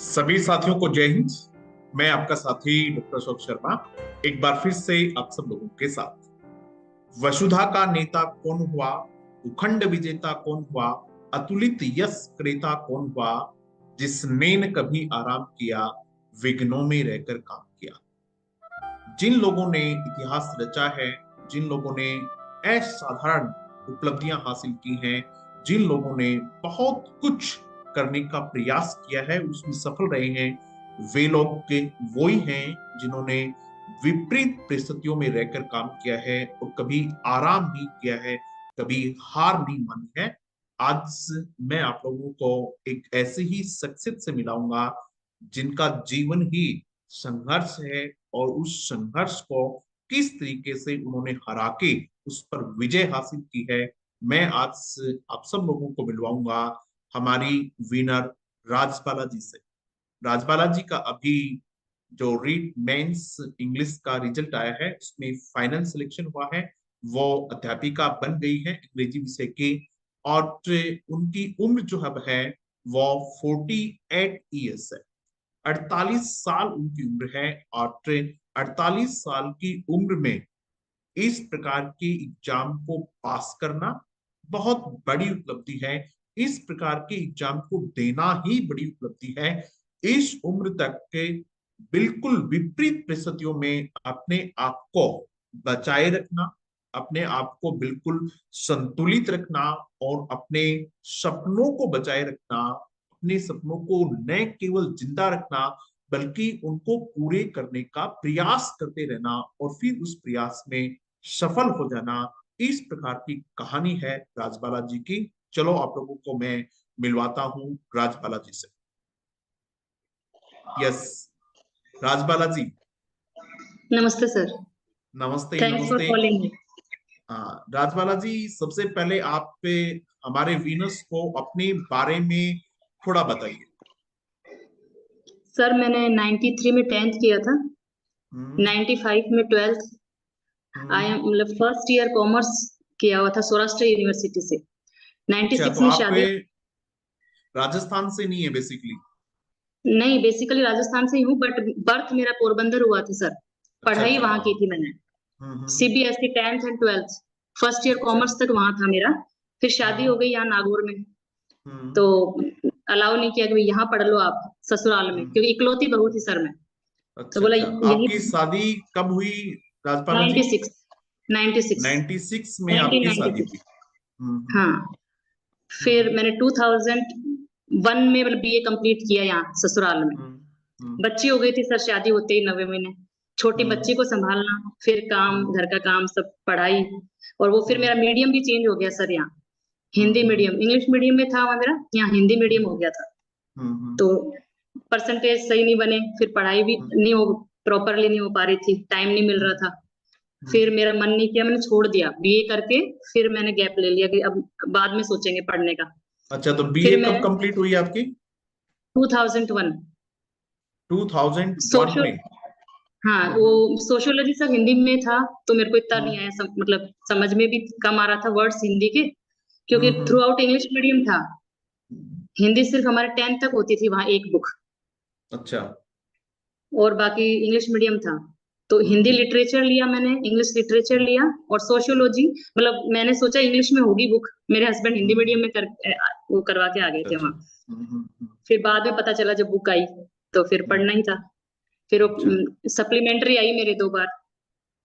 सभी साथियों को जय हिंद। मैं आपका साथी डॉक्टर अशोक शर्मा एक बार फिर से आप सब लोगों के साथ। वसुधा का नेता कौन हुआ, उखंड विजेता कौन हुआ, अतुलित यश क्रेता कौन हुआ, जिसने न कभी आराम किया, विघ्नों में रहकर काम किया। जिन लोगों ने इतिहास रचा है, जिन लोगों ने असाधारण उपलब्धियां हासिल की हैं, जिन लोगों ने बहुत कुछ करने का प्रयास किया है, उसमें सफल रहे हैं, वे लोग के वो ही हैं जिन्होंने विपरीत परिस्थितियों में रहकर काम किया है और कभी आराम नहीं किया है, कभी हार नहीं मानी है। आज मैं आप लोगों को एक ऐसे ही शख्सियत से मिलाऊंगा जिनका जीवन ही संघर्ष है और उस संघर्ष को किस तरीके से उन्होंने हरा के उस पर विजय हासिल की है। मैं आज आप सब लोगों को मिलवाऊंगा हमारी विनर राजबाला जी से। राजबाला जी का अभी जो रीड मेंस इंग्लिश का रिजल्ट आया है उसमें फाइनल सिलेक्शन हुआ है। वो अध्यापिका बन गई है अंग्रेजी विषय की और उनकी उम्र जो अब है वो 48 ईयर्स है। 48 साल उनकी उम्र है और 48 साल की उम्र में इस प्रकार के एग्जाम को पास करना बहुत बड़ी उपलब्धि है। इस प्रकार के एग्जाम को देना ही बड़ी उपलब्धि है। इस उम्र तक के बिल्कुल विपरीत परिस्थितियों में अपने आप को बचाए रखना, अपने आप को बिल्कुल संतुलित रखना और अपने सपनों को बचाए रखना, अपने सपनों को न केवल जिंदा रखना बल्कि उनको पूरे करने का प्रयास करते रहना और फिर उस प्रयास में सफल हो जाना, इस प्रकार की कहानी है राजबाला जी की। चलो आप लोगों को मैं मिलवाता हूँ राजबाला जी से। यस, राजबाला जी। नमस्ते सर। नमस्ते थैंक्स फॉर नमस्ते। Calling me. हाँ राजबाला जी, सबसे पहले आप पे हमारे वीनर्स को अपने बारे में थोड़ा बताइए। सर मैंने 93 में 10th किया था, हम्म 95 में 12th। आई हम्म। एम मतलब फर्स्ट ईयर कॉमर्स किया हुआ था सौराष्ट्र यूनिवर्सिटी से। अच्छा, तो 96 में आप शादी। राजस्थान से नहीं है बेसिकली? नहीं, बेसिकली राजस्थान से ही हूँ बट बर्थ मेरा पोरबंदर हुआ था सर। अच्छा पढ़ाई अच्छा, वहां की हाँ। थी मैंने। हम्म। CBSE 10th and 12th, first year अच्छा। कॉमर्स तक वहां था मेरा। फिर शादी हो हाँ। गई यहाँ नागौर में। तो हम्म अलाउ नहीं किया कि भाई यहाँ पढ़ लो आप ससुराल में, हम्म। क्योंकि इकलौती बहू थी सर मैं। तो अच्छा बोला अच्छा, यही। आपकी शादी कब हुई राजपाला जी? 96, 96, 96 में आपकी शादी 1996। हुई। हाँ। फिर हम्म मैंने 2001 में मतलब बीए कंप्लीट किया यहाँ ससुराल में। हम्म हम्म बच्ची हो गई थी सर, शादी होते ही 90 महीने। छोटी बच्ची हम्म को संभालना, फिर काम, हम्म घर का काम, सब पढ़ाई। और वो फिर मेरा हम्म मीडियम भी चेंज हो गया सर यहाँ। हम्म हिंदी हम्म मीडियम, इंग्लिश मीडियम में था वहाँ मेरा, यहाँ हिंदी मीडियम हो गया था। हम्म तो परसेंटेज सही नहीं बने, फिर पढ़ाई भी हम्म नहीं हो, प्रॉपरली नहीं हो पा रही थी, टाइम नहीं मिल रहा हम्म था। फिर हम्म। मेरा मन नहीं किया, मैंने छोड़ दिया बीए करके। फिर मैंने गैप ले लिया कि अब बाद में सोचेंगे पढ़ने का। अच्छा, तो बीए फिर मैं कब कंप्लीट हुई आपकी? 2001 2001 सोशल, में? हाँ वो हम्म सोशियोलॉजी सब हिंदी में था। तो मेरे को इतना नहीं हम्म आया, मतलब समझ में भी कम आ रहा था वर्ड्स हिंदी के, क्योंकि थ्रू हम्म। आउट इंग्लिश मीडियम था। हिंदी सिर्फ हमारे 10th तक होती थी वहाँ एक बुक, अच्छा। और बाकी इंग्लिश मीडियम था। तो हिंदी हम्म लिटरेचर लिया मैंने, इंग्लिश लिटरेचर लिया, और सोशियोलॉजी मतलब मैंने सोचा इंग्लिश में होगी बुक। मेरे हस्बैंड हिंदी मीडियम हम्म। में वो करवा के आ गए अच्छा थे अच्छा। वहाँ। फिर बाद में पता चला जब बुक आई, तो फिर हम्म, पढ़ना ही था। फिर अच्छा वो सप्लीमेंट्री आई मेरे 2 बार।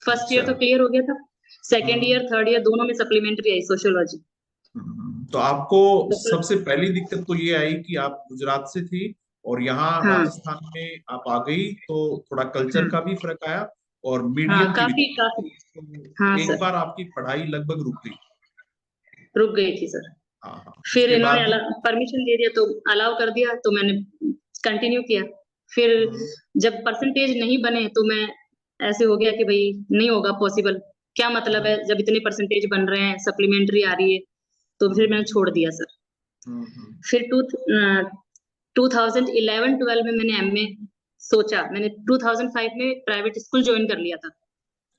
फर्स्ट ईयर अच्छा। तो क्लियर हो गया था, सेकेंड हम्म ईयर थर्ड ईयर दोनों में सप्लीमेंट्री आई सोशियोलॉजी। तो आपको तो सबसे पहली दिक्कत तो ये आई कि आप गुजरात से थी और यहाँ हाँ राजस्थान में आप आ गई, तो थोड़ा कल्चर हाँ का भी फर्क आया और हाँ, मीडियम की भी काफी दिक्कत काफी। आई, तो हाँ एक सर, बार आपकी पढ़ाई लगभग रुक गई। रुक गई थी सर। हाँ हाँ, फिर उसके इन्होंने बाद? परमिशन दे दिया, तो अलाउ कर दिया, तो मैंने कंटिन्यू किया। फिर हम्म जब परसेंटेज नहीं बने तो मैं ऐसे हो गया कि भाई नहीं होगा पॉसिबल, क्या मतलब है हम्म जब इतने परसेंटेज बन रहे हैं, सप्लीमेंट्री आ रही है। तो फिर मैंने हम्म छोड़ दिया सर। हम्म। फिर 2011-12 में मैंने एमए सोचा। मैंने 2005 में प्राइवेट स्कूल ज्वाइन कर लिया था।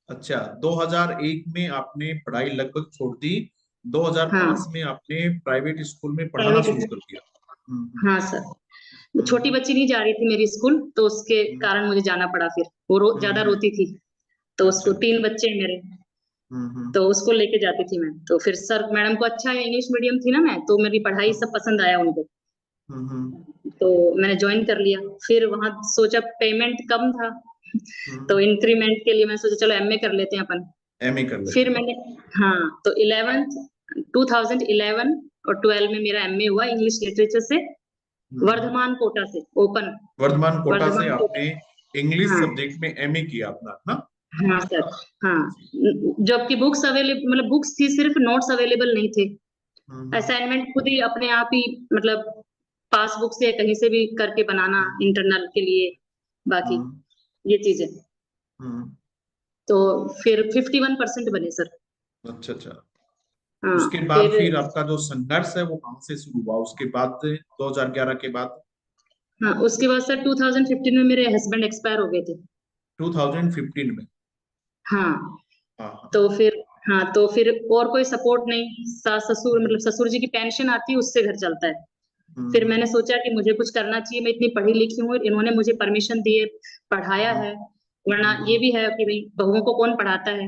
अच्छा, 2001 में आपने पढ़ाई लगभग छोड़ दी, 2005 हाँ, में आपने प्राइवेट स्कूल में पढ़ाना प्राइवेट। शुरू कर दिया। हाँ सर। छोटी बच्ची नहीं जा रही थी मेरी स्कूल, तो उसके कारण मुझे जाना पड़ा। फिर वो ज्यादा रोती थी, तो उसको अच्छा। 3 बच्चे हैं मेरे, हम्म। तो उसको लेके जाती थी मैं। तो फिर सर मैडम को अच्छा इंग्लिश मीडियम थी ना मैं, तो मेरी पढ़ाई सब पसंद आया उनको, हम्म। तो मैंने ज्वाइन कर लिया। फिर वहां सोचा पेमेंट कम था, तो हम्म। इंक्रीमेंट के लिए मैं सोचा चलो एमए कर लेते हैं अपन। एमए कर लेते फिर हैं। मैंने, हाँ, तो 2011 और 12 में मेरा एमए हुआ इंग्लिश लिटरेचर से, हम्म। वर्धमान कोटा से, ओपन वर्धमान कोटा से वर्धमान कोटा। आपने इंग्लिश हाँ सब्जेक्ट में एमए किया अपना ना? हाँ सर, हाँ। जबकि बुक्स अवेलेबल, मतलब बुक्स थी सिर्फ, नोट्स अवेलेबल नहीं थे। हम्म। असाइनमेंट खुद ही अपने आप ही, मतलब पासबुक से कहीं से भी करके बनाना हम्म। इंटरनल के लिए, बाकी हम्म। ये चीजें। हम्म। तो फिर 51% बने सर। अच्छा अच्छा। हाँ उसके बाद फिर, फिर आपका जो संघर्ष है वो कहाँ से शुरू हुआ उसके बाद, 2011 के बाद? हाँ उसके बाद सर 2015 में मेरे हस्बैंड एक्सपायर हो गए थे। 2015 में? हाँ हाँ हाँ। तो फिर, हाँ तो फिर और कोई सपोर्ट नहीं, सास ससुर, मतलब ससुर जी की पेंशन आती है, उससे घर चलता है। फिर हम्म। मैंने सोचा कि मुझे कुछ करना चाहिए, मैं इतनी पढ़ी लिखी हूँ, इन्होंने मुझे परमिशन दी है, पढ़ाया हम्म। है, वरना ये भी है कि भाई बहुओं को कौन पढ़ाता है,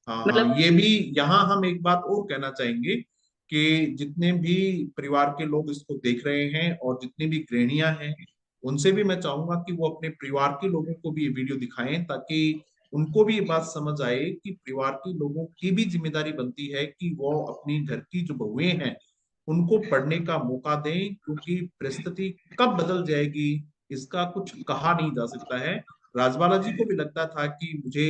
हाँ हाँ, मतलब। ये भी यहाँ हम एक बात और कहना चाहेंगे कि जितने भी परिवार के लोग इसको देख रहे हैं और जितनी भी गृहिणियां हैं, उनसे भी मैं चाहूंगा कि वो अपने परिवार के लोगों को भी ये वीडियो दिखाएं, ताकि उनको भी ये बात समझ आए कि परिवार के लोगों की भी जिम्मेदारी बनती है कि वो अपनी घर की जो बहुएं हैं उनको पढ़ने का मौका दें, क्योंकि परिस्थिति कब बदल जाएगी इसका कुछ कहा नहीं जा सकता है। राजबाला जी को भी लगता था कि मुझे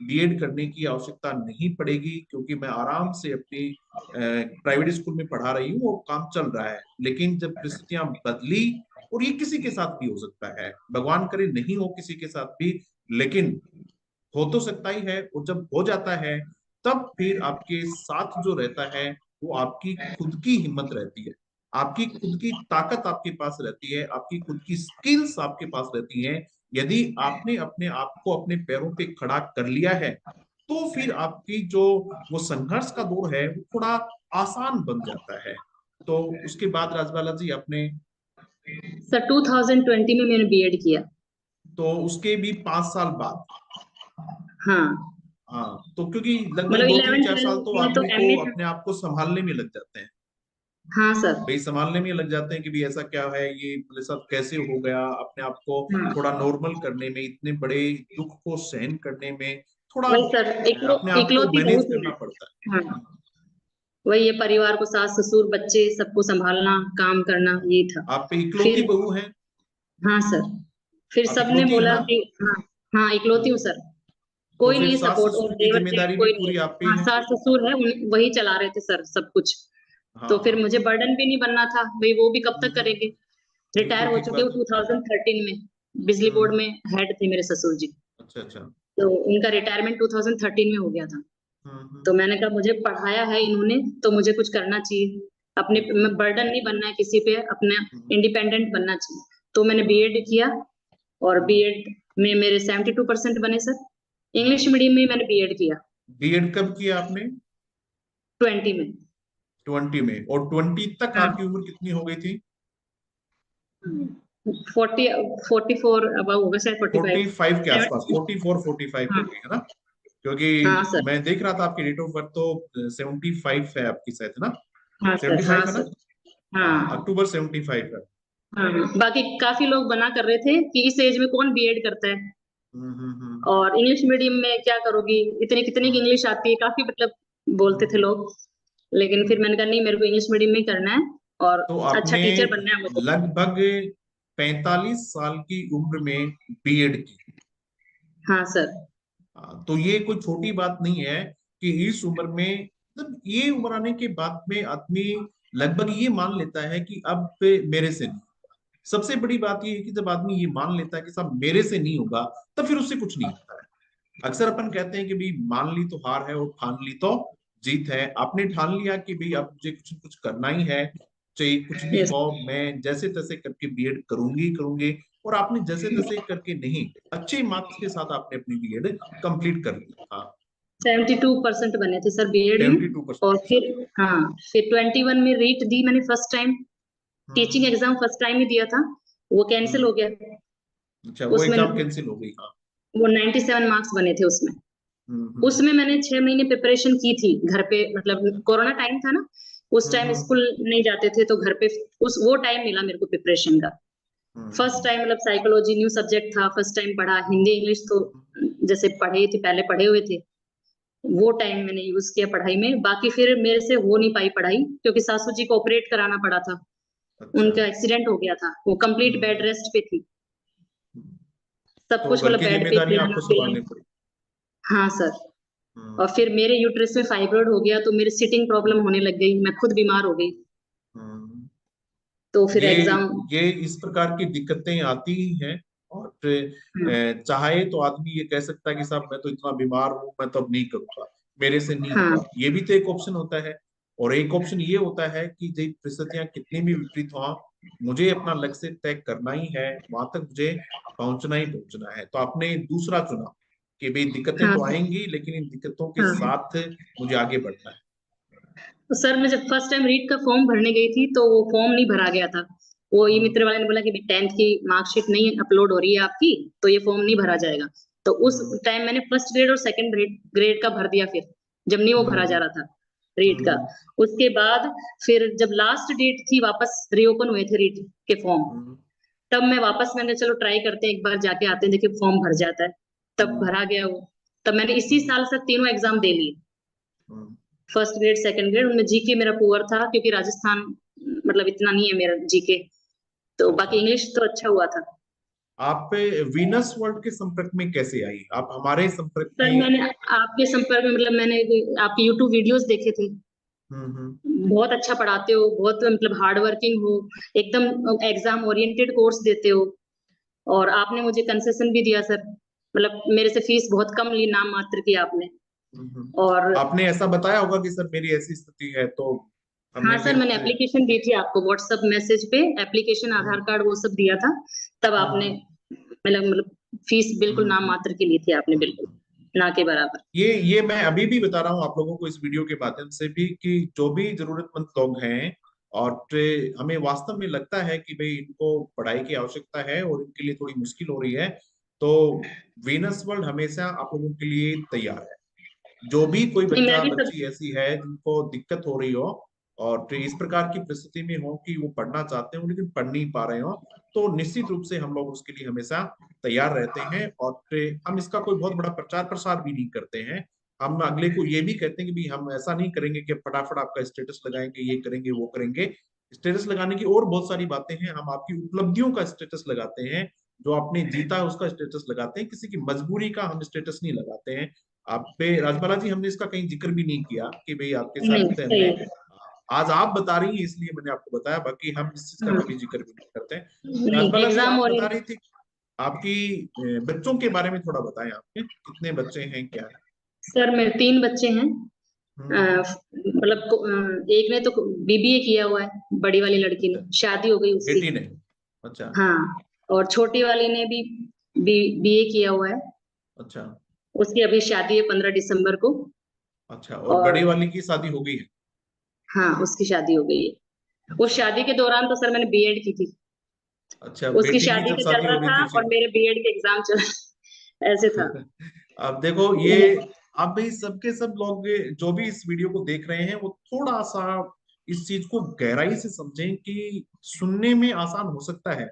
बीएड करने की आवश्यकता नहीं पड़ेगी, क्योंकि मैं आराम से अपनी प्राइवेट स्कूल में पढ़ा रही हूँ और काम चल रहा है। लेकिन जब परिस्थितियां बदली, और ये किसी के साथ भी हो सकता है, भगवान करे नहीं हो किसी के साथ भी, लेकिन हो तो सकता ही है, और जब हो जाता है तब फिर आपके साथ जो रहता है वो आपकी खुद की हिम्मत रहती है, आपकी खुद की ताकत आपके पास रहती है, आपकी खुद की स्किल्स आपके पास रहती हैं। यदि आपने अपने आप को अपने पैरों पे खड़ा कर लिया है, तो फिर आपकी जो वो संघर्ष का दौर है वो थोड़ा आसान बन जाता है। तो उसके बाद राजबाला जी आपने, सर 2020 में मैंने बीएड किया। तो उसके भी 5 साल बाद, हाँ हाँ, तो क्योंकि लगभग मतलब दो तीन 11 चार साल 12 तो में तो आदमी को एमए था। अपने आप को संभालने में लग जाते हैं। हाँ सर। भाई संभालने में लग जाते हैं कि भाई ऐसा क्या है, ये मेरे साथ कैसे हो गया, अपने आप को हाँ थोड़ा नॉर्मल करने में, इतने बड़े दुख को सहन करने में थोड़ा वही सर, अपने आप को इकलौती बहू मैनेज थी करना मैं। पड़ता हाँ वही ये परिवार को, सास ससुर बच्चे सबको संभालना, काम करना, है। ये था। आप पे इकलौती फिर, बहू है? हाँ सर, फिर आप सबने इकलौती है बोला ना? कि हाँ, हाँ इकलौती हूँ सर, तो कोई फिर नहीं सास सपोर्ट, और ससुर की देवर जेठ जिम्मेदारी भी कोई नहीं पूरी है। आप पे हाँ है? सास ससुर है, वही चला रहे थे सर सब कुछ। हाँ तो फिर हाँ। मुझे बर्डन भी नहीं बनना था, भाई वो भी कब तक करेंगे। रिटायर बिल्कुल हो ठीक चुके बात वो है। 2013 में, बिजली बोर्ड हम्म। में हेड थे मेरे ससुर जी। अच्छा अच्छा। तो उनका रिटायरमेंट 2013 में हो गया था। तो मैंने कहा मुझे पढ़ाया है इन्होंने, तो मुझे कुछ करना चाहिए, अपने बिल्कुल। बर्डन नहीं बनना है किसी पे, अपना हम्म। इंडिपेंडेंट बनना चाहिए। तो मैंने हम्म। बीएड किया, और हम्म। बीएड में मेरे 72% बने सर। इंग्लिश हम्म। मीडियम में मैंने बीएड किया बीएड कब किया आपने? 20 में। 20 में? और 20 तक हाँ आपकी उम्र कितनी हो गई थी? 44 अब होगा शायद, 45। 45 के आसपास, 44 45 हो हाँ गई है ना? क्योंकि हाँ सर, मैं देख रहा था आपकी डेट ऑफ बर्थ तो 75 है आपकी शायद, है ना? हाँ सर, हाँ 75 है ना? सर, हाँ, हाँ अक्टूबर 75 है। हाँ। बाकी काफी लोग बना कर रहे थे कि इस एज में कौन बीएड करता है, हम्म। और इंग्लिश मीडियम में क्या करोगी, इतनी कितनी की हम्म। इंग्लिश आती है, काफी मतलब बोलते थे हम्म। लोग। लेकिन फिर हम्म। मैंने कहा नहीं, मेरे को इंग्लिश मीडियम में ही करना है, और तो अच्छा आपने टीचर बनना है मुझको। लगभग 45 साल की उम्र में बीएड की। हाँ सर। तो ये कोई छोटी बात नहीं है कि इस उम्र में, मतलब ये उम्र आने के बाद में आदमी लगभग ये मान लेता है कि अब मेरे से नहीं। सबसे बड़ी बात ये है कि जब आदमी ये मान लेता है कि सब मेरे से नहीं होगा, तब फिर उससे कुछ नहीं होता है। अक्सर अपन कहते हैं कि भाई मान ली तो हार है और ठान ली तो जीत है। आपने ठान लिया कि भाई अब मुझे कुछ न कुछ करना ही है, चाहे कुछ भी यस। हो, मैं जैसे तैसे करके बीएड करूंगी करूंगी। और आपने जैसे तैसे करके नहीं, अच्छे मार्क्स के साथ आपने अपनी बीएड कंप्लीट कर ली था। 72% बने थे सर बीएड में। 72%। और अच्छा। फिर, हाँ, फिर 21 में रीट दी मैंने फर्स्ट टाइम, टीचिंग हम्म। एग्जाम फर्स्ट टाइम ही दिया था। वो कैंसिल हम्म, हो गया। अच्छा, वो उसमें एग्जाम कैंसिल हो गई, हाँ। वो 97 मार्क्स बने थे उसमें। हम्म। उसमें मैंने 6 महीने प्रिपरेशन की थी घर पे, मतलब कोरोना टाइम था ना, उस टाइम हम्म। स्कूल नहीं जाते थे तो घर पे, उस वो टाइम मिला मेरे को प्रिपरेशन का। फर्स्ट हम्म। टाइम, मतलब साइकोलॉजी न्यू सब्जेक्ट था, फर्स्ट टाइम पढ़ा। हिंदी इंग्लिश तो जैसे पढ़े थे, पहले पढ़े हुए थे। वो टाइम मैंने यूज किया पढ़ाई में। बाकी फिर मेरे से हो नहीं पाई पढ़ाई, क्योंकि सासू जी को ऑपरेट कराना पड़ा था। अच्छा। उनका एक्सीडेंट हो गया था, वो कंप्लीट बेड हम्म। रेस्ट पे थी। हम्म। सब तो कुछ घर मतलब की बेड पे जिम्मेदारियां खिलाना आपको पिलाना। संभालनी पड़ी। हाँ सर। और हम्म। फिर मेरे यूट्रस में फाइब्रोइड हो गया, तो मेरी सिटिंग प्रॉब्लम होने लग गई, मैं खुद बीमार हो गई। हम्म। तो फिर ये एग्जाम। ये इस प्रकार की दिक्कतें आती ही हैं। और फिर चाहे तो आदमी ये कह सकता है कि साहब मैं तो इतना बीमार हूं, मैं तो अब नहीं करूंगा, मेरे से नहीं हाँ होगा, ये भी तो एक ऑप्शन होता है। और एक ऑप्शन ये होता है कि जब परिस्थितियां कितनी भी विपरीत हो, मुझे अपना लक्ष्य तय करना ही है, वहां तक मुझे पहुंचना ही पहुंचना है। तो आपने दूसरा चुना कि भाई दिक्कतें हाँ तो सर। आएंगी, लेकिन इन दिक्कतों के हाँ, साथ मुझे आगे बढ़ना है। तो सर मैं जब फर्स्ट टाइम रीट का फॉर्म भरने गई थी, तो वो फॉर्म नहीं भरा गया था। वो ये हम्म। मित्र वाले ने बोला कि 10th की मार्कशीट नहीं अपलोड हो रही है आपकी, तो ये फॉर्म नहीं भरा जाएगा। तो उस हम्म। टाइम मैंने फर्स्ट ग्रेड और सेकंड ग्रेड का भर दिया फिर, जब नहीं वो भरा जा हम्म। रहा था रीट का। हम्म। उसके बाद फिर जब लास्ट डेट थी, वापस रीओपन हुए थे रीट के फॉर्म, हम्म। तब मैं वापस, मैंने चलो ट्राई करते हैं, एक बार जाके आते हैं, देखिए फॉर्म भर जाता है। तब हम्म। भरा गया वो। तब मैंने इसी हम्म। साल से तीनों एग्जाम दे लिए। हम्म। फर्स्ट ग्रेड सेकंड ग्रेड, उनमें जीके मेरा पुअर था, क्योंकि राजस्थान, मतलब इतना नहीं है मेरा जीके। तो अच्छा, बाकी इंग्लिश तो अच्छा हुआ था। आप वीनस वर्ल्ड के संपर्क में कैसे आई, आप हमारे संपर्क सर में? मैंने आपके संपर्क में, मतलब मैंने आपके यूट्यूब वीडियोस देखे थे। हम्म। बहुत अच्छा पढ़ाते हो, बहुत मतलब हार्ड वर्किंग हो, एकदम एग्जाम ओरिएंटेड कोर्स देते हो। और आपने मुझे कंसेशन भी दिया सर, मतलब मेरे से फीस बहुत कम ली, नाम मात्र की आपने। और आपने ऐसा बताया होगा कि सर मेरी ऐसी स्थिति है, तो हाँ हमने सर, फिर मैंने एप्लीकेशन दी थी आपको व्हाट्सएप मैसेज पे, एप्लीकेशन आधार हम्म। कार्ड वो सब दिया था। तब आपने, हम्म। मतलब फीस बिल्कुल नाम हम्म। मात्र की ली थी आपने, बिल्कुल हम्म। ना के बराबर। ये मैं अभी भी बता रहा हूँ आप लोगों को इस वीडियो के माध्यम से भी, कि जो भी जरूरतमंद लोग हैं और हमें वास्तव में लगता है कि भाई इनको पढ़ाई की आवश्यकता है और इनके लिए थोड़ी मुश्किल हो रही है, तो वीनस वर्ल्ड हमेशा आप लोगों के लिए तैयार है। जो भी कोई नहीं मैं बच्चा भी सब। बच्ची ऐसी है जिनको दिक्कत हो रही हो और इस प्रकार की परिस्थिति में हो कि वो पढ़ना चाहते हो लेकिन पढ़ नहीं पा रहे हो, तो निश्चित रूप से हम लोग उसके लिए हमेशा तैयार रहते हैं। और हम इसका कोई बहुत बड़ा प्रचार प्रसार भी नहीं करते हैं। हम अगले को ये भी कहते हैं कि भाई हम ऐसा नहीं करेंगे कि फटाफट आपका स्टेटस लगाएंगे, ये करेंगे वो करेंगे। स्टेटस लगाने की और बहुत सारी बातें हैं, हम आपकी उपलब्धियों का स्टेटस लगाते हैं, जो आपने जीता है उसका स्टेटस लगाते हैं, किसी की मजबूरी का हम स्टेटस नहीं लगाते हैं। आप पे राजबाला जी, हमने इसका कहीं जिक्र भी नहीं किया कि भाई आपके नहीं साथ सही हमने, है। आज आप बता रही हैं इसलिए मैंने आपको बताया, बाकी हम इस चीज का हाँ, कभी जिक्र भी नहीं करते हैं। नहीं राजबाला जी, एग्जाम आप और। बता रही थी आपकी बच्चों के बारे में थोड़ा बताएं, आपके कितने बच्चे हैं, क्या है? सर मेरे 3 बच्चे हैं। हम्म। मतलब एक ने तो बीबीए किया हुआ है, बड़ी वाली लड़की अच्छा, ने शादी हो गई उसकी। बेटी ने? अच्छा। हाँ, और छोटी वाली ने भी बीए किया हुआ है। अच्छा। उसकी अभी शादी है 15 दिसंबर को। अच्छा, और बड़ी और वाली की शादी हो गई है? हाँ, उसकी शादी हो गई है। उस अच्छा। शादी के दौरान तो सर मैंने बीएड की थी। अच्छा, उसकी बेटी की शादी जब का चल शादी रहा हो गई था थी और मेरे बीएड के एग्जाम चल ऐसे था। अब देखो ये, अब भाई सबके सब लोग जो भी इस वीडियो को देख रहे हैं वो थोड़ा सा इस चीज को गहराई से समझें कि सुनने में आसान हो सकता है,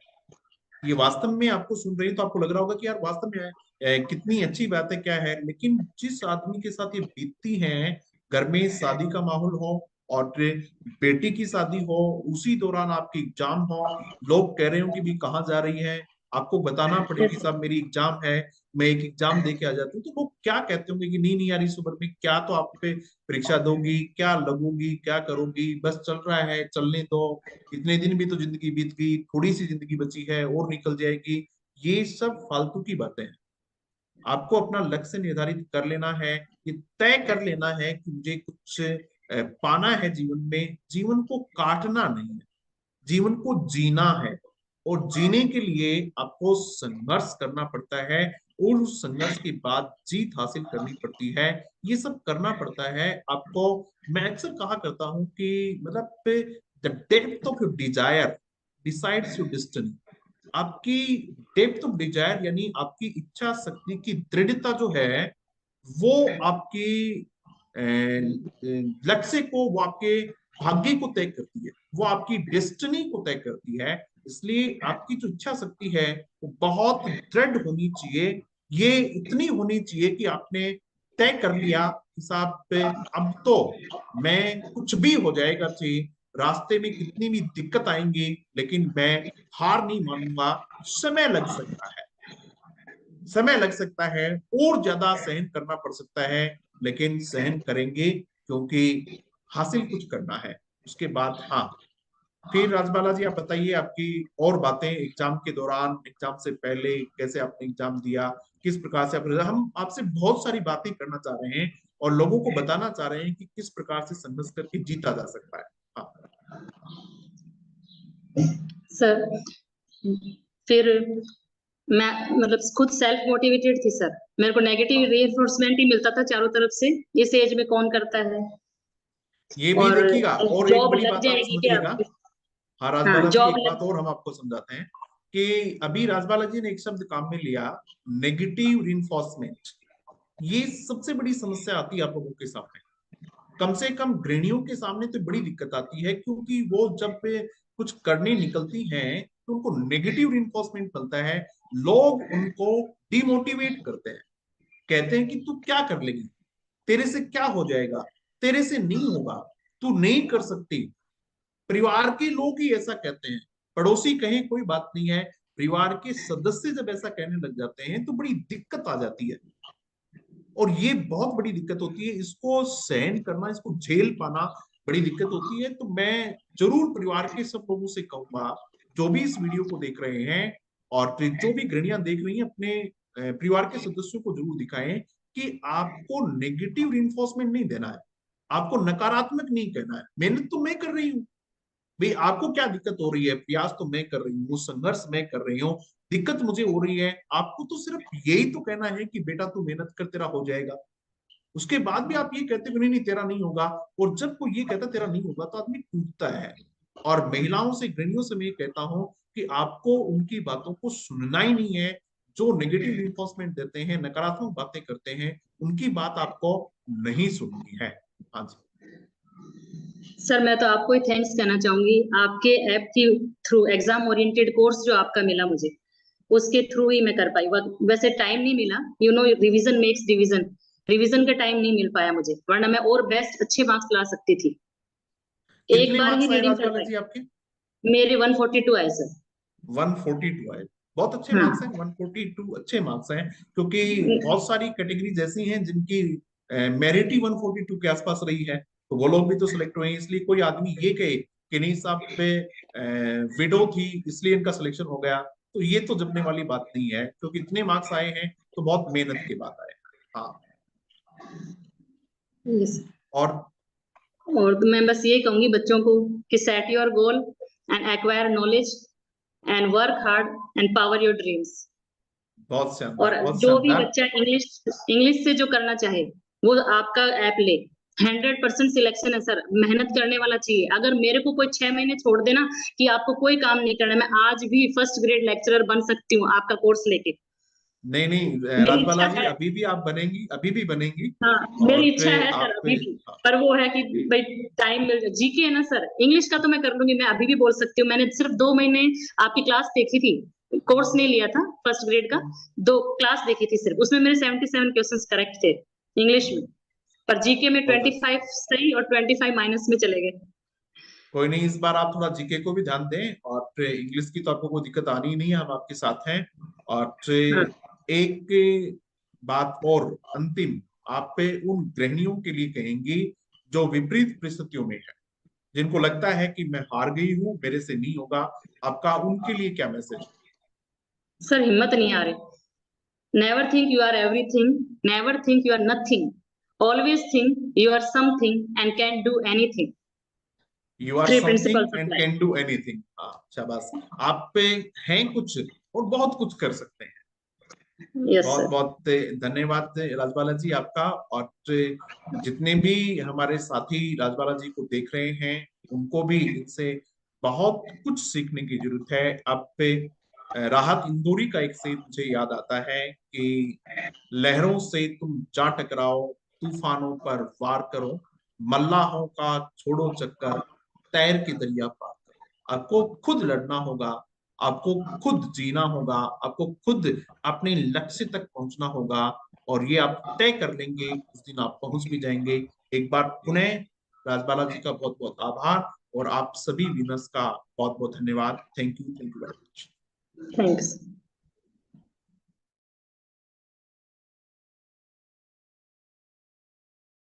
ये वास्तव में आपको सुन रही है तो आपको लग रहा होगा कि यार वास्तव में कितनी अच्छी बात है, क्या है, लेकिन जिस आदमी के साथ ये बीतती है, घर में शादी का माहौल हो और बेटी की शादी हो, उसी दौरान आपकी एग्जाम हो, लोग कह रहे हो कि भी कहाँ जा रही है, आपको बताना पड़े कि साहब मेरी एग्जाम है, मैं एक एग्जाम दे के आ जाती हूँ, तो लोग क्या कहते होंगे कि नहीं नहीं यार, इस उम्र में क्या तो आप पे परीक्षा दोगी, क्या लगोगी, क्या करोगी, बस चल रहा है चलने दो, इतने दिन भी तो जिंदगी बीत गई, थोड़ी सी जिंदगी बची है और निकल जाएगी। ये सब फालतू की बातें हैं। आपको अपना लक्ष्य निर्धारित कर लेना है, ये तय कर लेना है कि मुझे कुछ पाना है जीवन में, जीवन को काटना नहीं है, जीवन को जीना है। और जीने के लिए आपको संघर्ष करना पड़ता है, और उस संघर्ष के बाद जीत हासिल करनी पड़ती है। ये सब करना पड़ता है आपको। मैं अक्सर कहा करता हूं कि मतलब the depth of your desire decides your destiny. आपकी डेप्थ ऑफ डिजायर यानी आपकी इच्छा शक्ति की दृढ़ता जो है वो आपकी लक्ष्य को, वो आपके भाग्य को तय करती है, वो आपकी डेस्टिनी को तय करती है। इसलिए आपकी जो इच्छा शक्ति है वो बहुत दृढ़ होनी चाहिए। ये इतनी होनी चाहिए कि आपने तय कर लिया हिसाब पे, अब तो मैं कुछ भी हो जाएगा, चाहिए रास्ते में कितनी भी दिक्कत आएंगी लेकिन मैं हार नहीं मानूंगा। समय लग सकता है, समय लग सकता है, और ज्यादा सहन करना पड़ सकता है, लेकिन सहन करेंगे क्योंकि हासिल कुछ करना है। उसके बाद हाँ, फिर राजबाला जी आप बताइए आपकी और बातें एग्जाम के दौरान, एग्जाम से पहले कैसे आपने एग्जाम दिया, किस प्रकार से आप, हम आपसे बहुत सारी बातें करना चाह रहे हैं और लोगों को बताना चाह रहे हैं कि किस प्रकार से संघर्ष करके जीता जा सकता है। हाँ सर फिर मैं मतलब खुद सेल्फ मोटिवेटेड थी सर, मेरे को नेगेटिव रीइंफोर्समेंट ही मिलता था चारों तरफ से, इस एज में कौन करता है, ये भी और देखिएगा, और एक जॉब बड़ी लग बात आप जाएगी क्या समझिएगा। आपकी। हाँ हाँ राजबाला जी, जॉब एक बात लग। और हम आपको समझाते हैं कि अभी राजबाला जी ने एक शब्द काम में लिया, नेगेटिव रिइंफोर्समेंट। ये सबसे बड़ी समस्या आती है आप लोगों के सामने, कम से कम गृहिणियों के सामने तो बड़ी दिक्कत आती है, क्योंकि वो जब वे कुछ करने निकलती हैं तो उनको नेगेटिव रिइंफोर्समेंट मिलता है। लोग उनको डिमोटिवेट करते हैं, कहते हैं कि तू क्या कर लेगी, तेरे से क्या हो जाएगा, तेरे से नहीं होगा, तू नहीं कर सकती। परिवार के लोग ही ऐसा कहते हैं, पड़ोसी कहें कोई बात नहीं है, परिवार के सदस्य जब ऐसा कहने लग जाते हैं तो बड़ी दिक्कत आ जाती है। और ये बहुत बड़ी दिक्कत होती है, इसको सहन करना, इसको झेल पाना बड़ी दिक्कत होती है। तो मैं जरूर परिवार के सब लोगों से कहूंगा, जो भी इस वीडियो को देख रहे हैं और जो भी गृहिणियां देख रही हैं, अपने परिवार के सदस्यों को जरूर दिखाएं कि आपको नेगेटिव रिइंफोर्समेंट नहीं देना है, आपको नकारात्मक नहीं कहना है। मेहनत तो मैं कर रही हूँ भाई, आपको क्या दिक्कत हो रही है, प्रयास तो मैं कर रही हूँ, संघर्ष मैं कर रही हूँ, दिक्कत मुझे हो रही है, आपको तो सिर्फ यही तो कहना है कि बेटा तू मेहनत कर, तेरा हो जाएगा। उसके बाद भी आप ये कहते हो नहीं नहीं तेरा नहीं होगा, और जब कोई ये कहता तेरा नहीं होगा तो आदमी टूटता है। और महिलाओं से, गृहिणियों से मैं ये कहता हूं कि आपको उनकी बातों को सुनना ही नहीं है। जो नेगेटिव रिइंफोर्समेंट देते हैं, नकारात्मक बातें करते हैं, उनकी बात आपको नहीं सुननी है। हाँ जी। सर मैं तो आपको ही थैंक्स कहना चाहूंगी, आपके ऐप के थ्रू एग्जाम ओरिएंटेड कोर्स जो आपका मिला मुझे, उसके थ्रू ही मैं कर पाई। वैसे टाइम नहीं मिला, you know revision makes division, revision का टाइम नहीं मिल पाया मुझे, वरना मैं और बेस्ट अच्छे मार्क्स ला सकती थी। एक कितने बार ही मार्क्स आए रीडिंग कर राजबाला पाई, जी आपके? मेरे 142 आए सर। 142 आए, बहुत अच्छे मार्क्स हैं। हाँ 142 अच्छे मार्क्स हैं, क्योंकि बहुत सारी कैटेगरीज ऐसी हैं जिनकी मेरिट ही 142 के आसपास रही है, तो वो लोग भी तो सिलेक्ट हुए हैं। इसलिए कोई आदमी ये कहे कि नहीं साहब पे विडो थी इसलिए इनका सिलेक्शन हो गया, तो ये तो जमने वाली बात नहीं है, क्योंकि इतने मार्क्स आए हैं तो बहुत मेहनत के बाद आए। हाँ। yes। और और तो मैं बस ये कहूंगी बच्चों को कि set your goal and acquire knowledge and work hard and power your dreams. बहुत और शानदार, बहुत जो भी शानदार। बच्चा इंग्लिश इंग्लिश से जो करना चाहे वो आपका ऐप ले, 100% सिलेक्शन है सर, मेहनत करने वाला चाहिए। अगर मेरे को कोई 6 महीने छोड़ देना कि आपको कोई काम नहीं करना, मैं आज भी फर्स्ट ग्रेड लेक्चरर बन सकती हूँ आपका कोर्स लेके। नहीं नहीं मेरी राजबाला इच्छा जी, है। अभी भी आप बनेंगी, अभी भी बनेंगी। हाँ और मेरी इच्छा फिर है सर आप, अभी भी। हाँ, पर वो है कि भाई टाइम मिल जाए। जीके है ना सर, इंग्लिश का तो मैं कर लूंगी, मैं अभी भी बोल सकती हूँ। मैंने सिर्फ 2 महीने आपकी क्लास देखी थी, कोर्स नहीं लिया था फर्स्ट ग्रेड का, 2 क्लास देखी थी सिर्फ, उसमें मेरे 77 क्वेश्चंस करेक्ट थे इंग्लिश में। पर जीके में बहुत अच्छा। 25 सही और 25 माइनस में चले गए। कोई नहीं, इस बार आप थोड़ा जीके को भी ध्यान दें, और फिर इंग्लिश की तो आपको कोई दिक्कत आनी ही नहीं है, हम आपके साथ हैं। और हाँ फिर एक बात और अंतिम, आप पे उन गृहिणियों के लिए कहेंगी जो विपरीत परिस्थितियों में है, जिनको लगता है कि मैं हार गई हूं, मेरे से नहीं होगा, आपका उनके लिए क्या मैसेज? सर हिम्मत नहीं आ रही। Never think you are everything, never think you are nothing, always think you are something and can do anything. You are 3 principles something and apply. Can do anything. हाँ शाबाश, आप पे हैं कुछ और बहुत कुछ कर सकते हैं। यस बहुत सर। बहुत धन्यवाद राजबाला जी आपका। और जितने भी हमारे साथी राजबाला जी को देख रहे हैं, उनको भी इनसे बहुत कुछ सीखने की जरूरत है। आप पे राहत इंदौरी का एक शेर मुझे याद आता है कि लहरों से तुम जा टकराओ, तूफानों पर वार करो, मल्लाहों का छोड़ो चक्कर, तैर के दरिया पार करो। आपको खुद लड़ना होगा, आपको खुद जीना होगा, आपको खुद अपने लक्ष्य तक पहुंचना होगा, और ये आप तय कर लेंगे, उस दिन आप पहुंच भी जाएंगे। एक बार पुनः राजबाला जी का बहुत बहुत आभार, और आप सभी विनर्स का बहुत बहुत धन्यवाद। Thank you very much. Thanks.